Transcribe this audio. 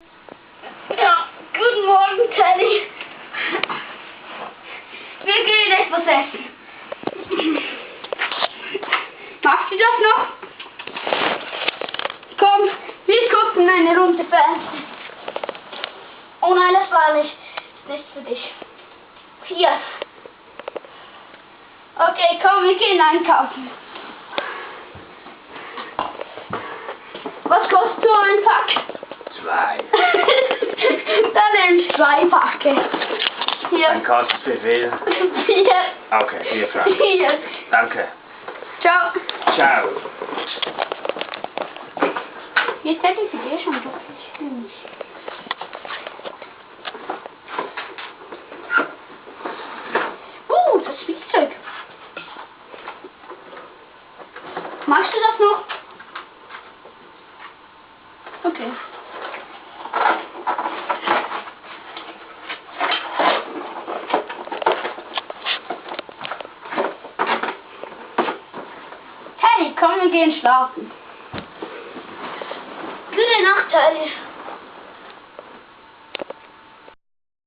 Ja, guten Morgen, Teddy. Wir gehen etwas essen. Machst du das noch? Komm, wir gucken eine Runde Fernsehen. Oh nein, das war nicht für dich. Hier. Okay, komm, wir gehen einkaufen. Was kostet so ein Pack? 2. Dann nimm ich 2 Packe. Hier. Ein kostet wie viel? 4. Okay, 4 Franken. Hier. Danke. Ciao. Ciao. Jetzt hätte ich für dich schon so viel. Das Spielzeug. Machst du das noch? Okay. Hey, komm, wir gehen schlafen. Gute Nacht, Teddy.